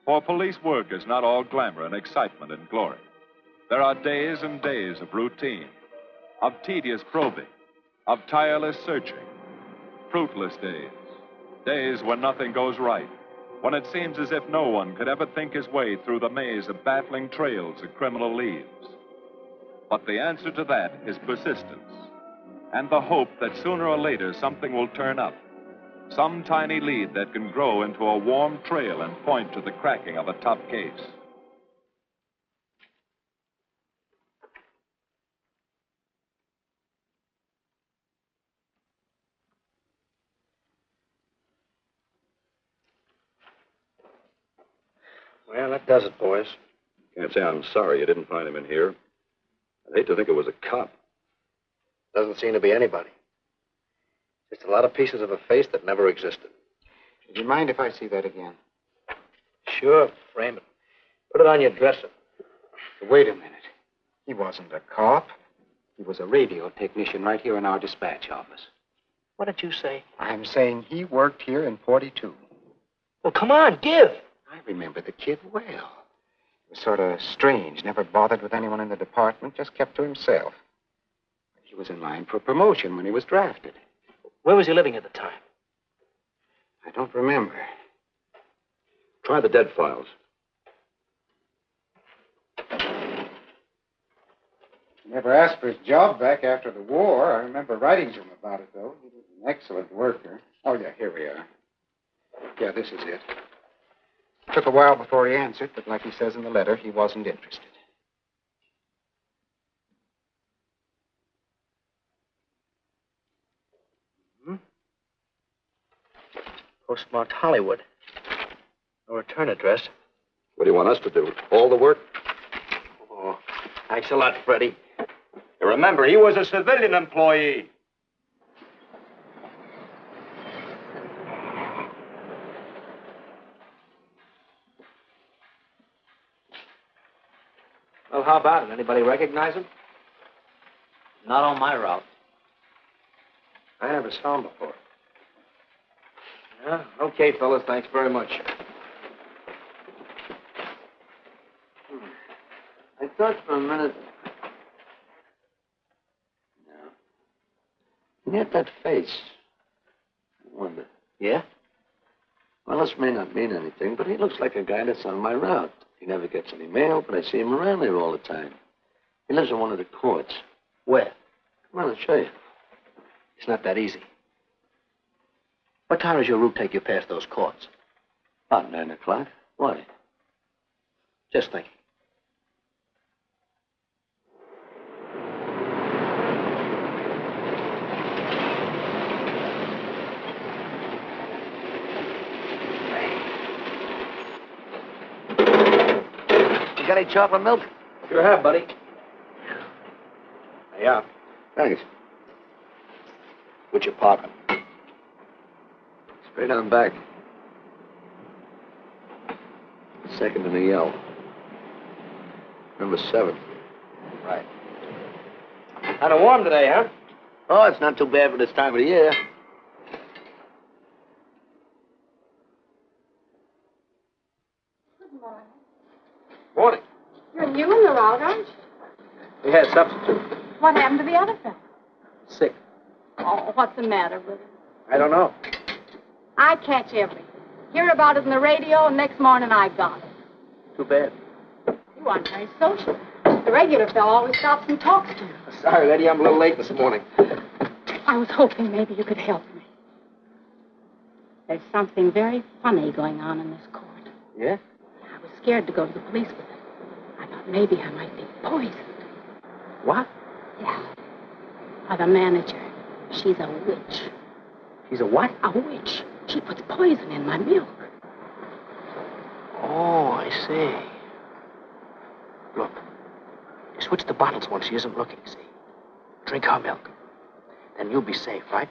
For police work is not all glamour and excitement and glory. There are days and days of routine, of tedious probing, of tireless searching, fruitless days, days when nothing goes right, when it seems as if no one could ever think his way through the maze of baffling trails a criminal leaves. But the answer to that is persistence, and the hope that sooner or later something will turn up, some tiny lead that can grow into a warm trail and point to the cracking of a tough case. Well, that does it, boys. Can't say I'm sorry you didn't find him in here. I'd hate to think it was a cop. Doesn't seem to be anybody. Just a lot of pieces of a face that never existed. Would you mind if I see that again? Sure, frame it. Put it on your dresser. Wait a minute. He wasn't a cop. He was a radio technician right here in our dispatch office. What did you say? I'm saying he worked here in 42. Well, come on, give. I remember the kid well. He was sort of strange, never bothered with anyone in the department, just kept to himself. He was in line for promotion when he was drafted. Where was he living at the time? I don't remember. Try the dead files. Never asked for his job back after the war. I remember writing to him about it, though. He was an excellent worker. Oh, yeah, here we are. Yeah, this is it. Took a while before he answered, but like he says in the letter, he wasn't interested. Postmarked Hollywood. No return address. What do you want us to do? All the work? Oh, thanks a lot, Freddie. Remember, he was a civilian employee. Well, how about it? Anybody recognize him? Not on my route. I never saw him before. Yeah, okay, fellas. Thanks very much. I thought for a minute. No. He had that face. I wonder. Yeah? Well, this may not mean anything, but he looks like a guy that's on my route. He never gets any mail, but I see him around here all the time. He lives in one of the courts. Where? Come on, I'll show you. It's not that easy. What time does your route take you past those courts? About 9 o'clock. Why? Just thinking. You got any chocolate milk? Sure have, buddy. Yeah. Thanks. What's your pocket? Straight on back. Second in the yell. Number 7. Right. Kind of warm today, huh? Oh, it's not too bad for this time of the year. Good morning. Morning. You're new in the route, aren't you? We had a substitute. What happened to the other fellow? Sick. Oh, what's the matter with him? I don't know. I catch everything. Hear about it in the radio, and next morning I got it. Too bad. You aren't very social. The regular fellow always stops and talks to you. Sorry, lady, I'm a little late this morning. I was hoping maybe you could help me. There's something very funny going on in this court. Yeah? I was scared to go to the police with it. I thought maybe I might be poisoned. What? Yeah. By the manager. She's a witch. She's a what? A witch. She puts poison in my milk. Oh, I see. Look, you switch the bottles when she isn't looking, see? Drink her milk. Then you'll be safe, right?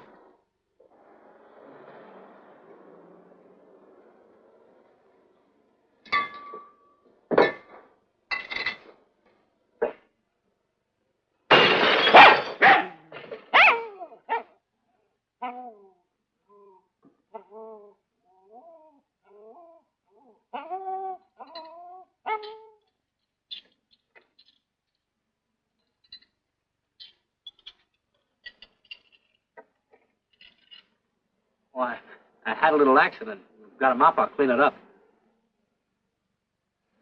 Why, I had a little accident. Got a mop, I'll clean it up.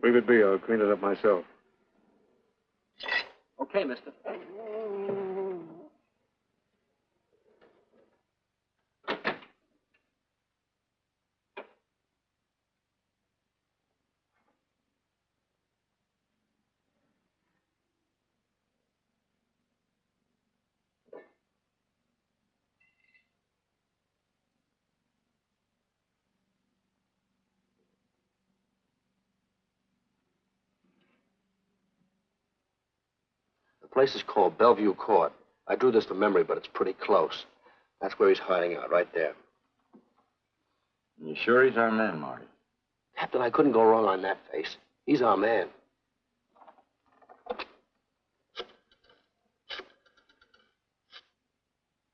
Leave it be. I'll clean it up myself. Okay, mister. The place is called Bellevue Court. I drew this from memory, but it's pretty close. That's where he's hiding out, right there. You sure he's our man, Marty? Captain, I couldn't go wrong on that face. He's our man.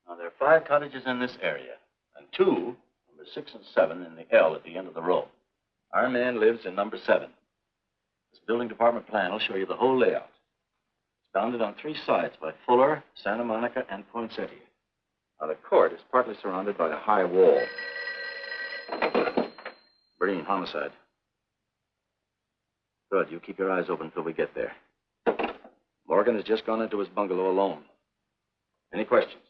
Now, they're are 5 cottages in this area, and 2, number 6 and 7, in the L at the end of the row. Our man lives in number 7. This building department plan will show you the whole layout. It's bounded on 3 sides by Fuller, Santa Monica, and Poinsettia. Now, the court is partly surrounded by a high wall. Breen, homicide. Good. You keep your eyes open until we get there. Morgan has just gone into his bungalow alone. Any questions?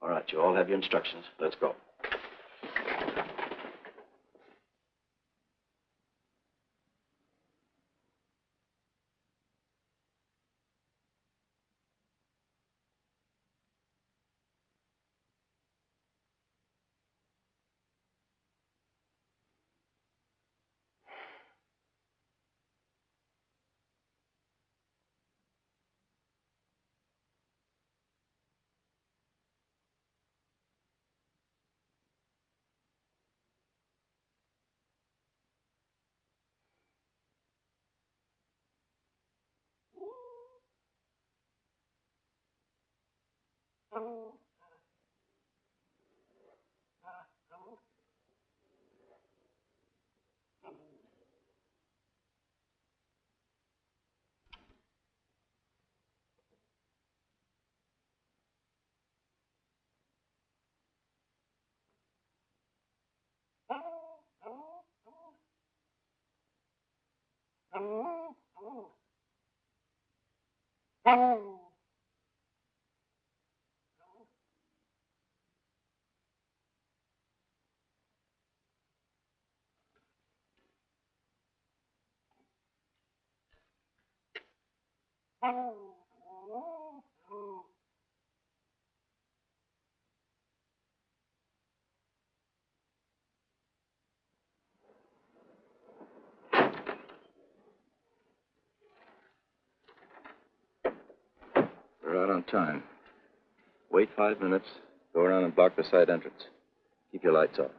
All right, you all have your instructions. Let's go. We're out on time. Wait 5 minutes. Go around and block the side entrance. Keep your lights off.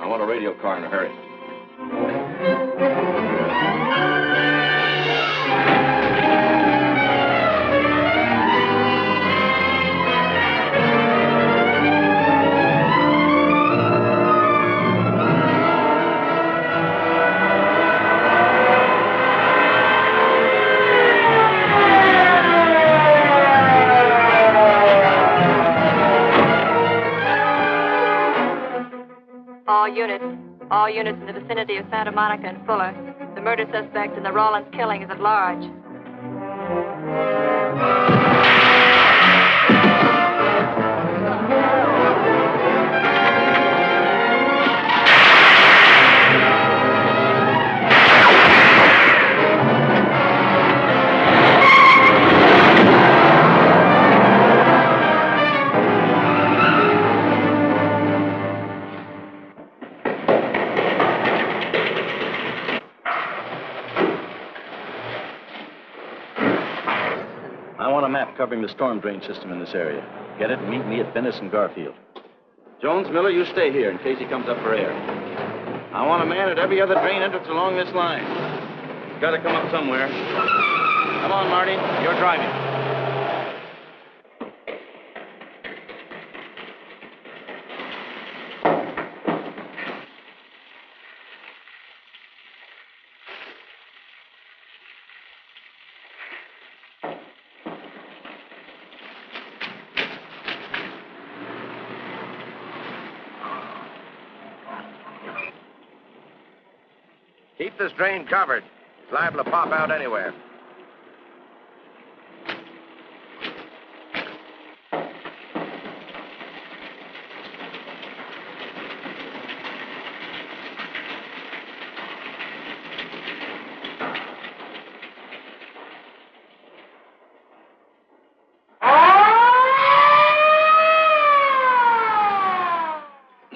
I want a radio car in a hurry. All units in the vicinity of Santa Monica and Fuller. The murder suspect in the Rollins killing is at large. Covering the storm drain system in this area. Get it? Meet me at Venice and Garfield. Jones, Miller, you stay here in case he comes up for air. I want a man at every other drain entrance along this line. He's got to come up somewhere. Come on, Marty. You're driving. Keep this drain covered. It's liable to pop out anywhere.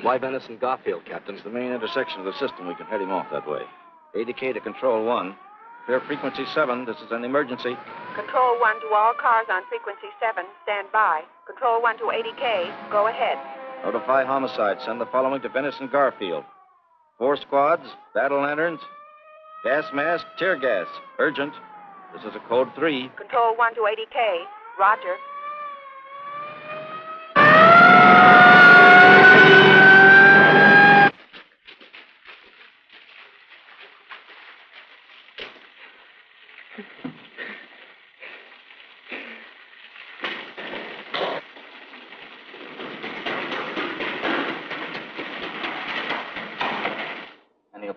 Why Venice and Garfield, Captain? It's the main intersection of the system. We can head him off that way. ADK to Control 1. Clear frequency 7. This is an emergency. Control 1 to all cars on frequency 7. Stand by. Control 1 to ADK. Go ahead. Notify homicide. Send the following to Venice and Garfield. 4 squads, battle lanterns, gas mask, tear gas. Urgent. This is a code 3. Control 1 to ADK. Roger.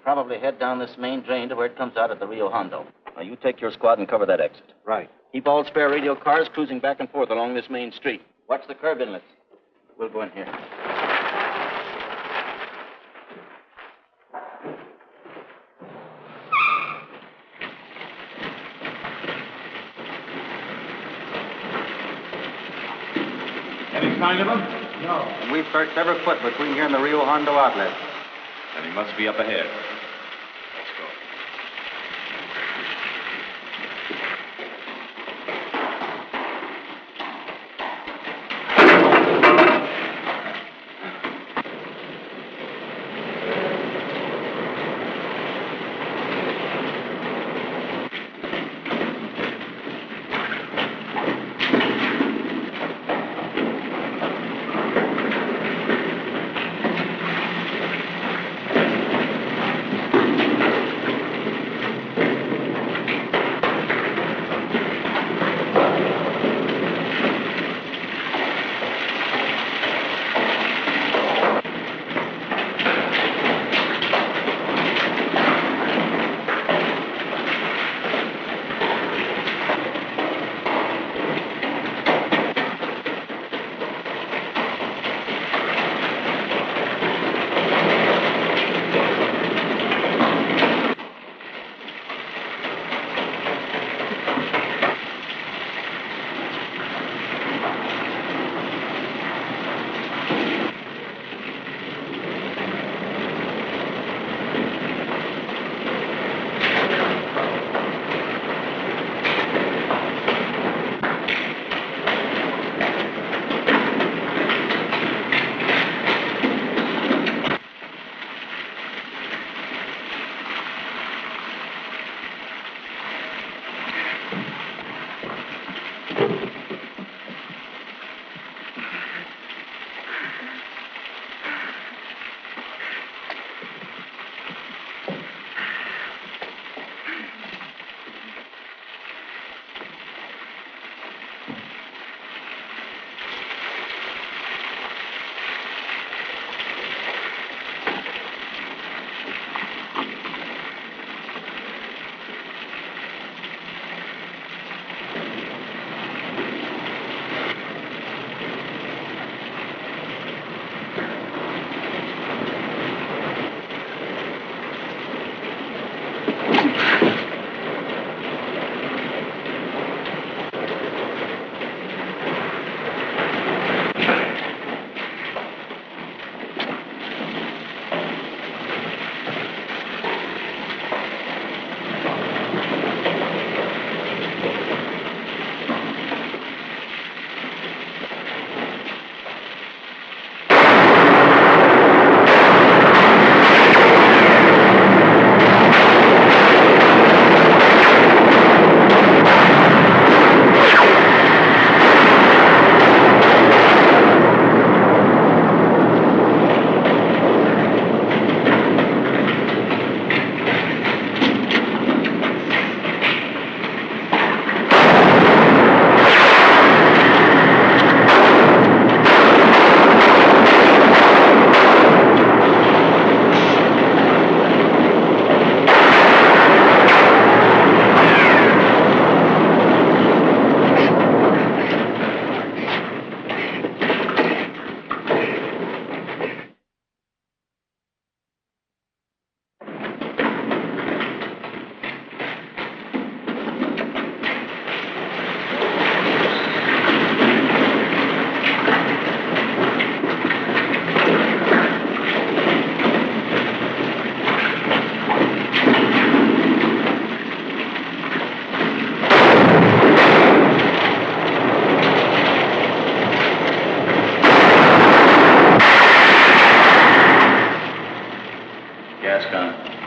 Probably head down this main drain to where it comes out at the Rio Hondo. Now, you take your squad and cover that exit. Right. Keep all spare radio cars cruising back and forth along this main street. Watch the curb inlets. We'll go in here. Any sign of him? No. And we've searched every foot between here and the Rio Hondo outlet. Then he must be up ahead. Gascon.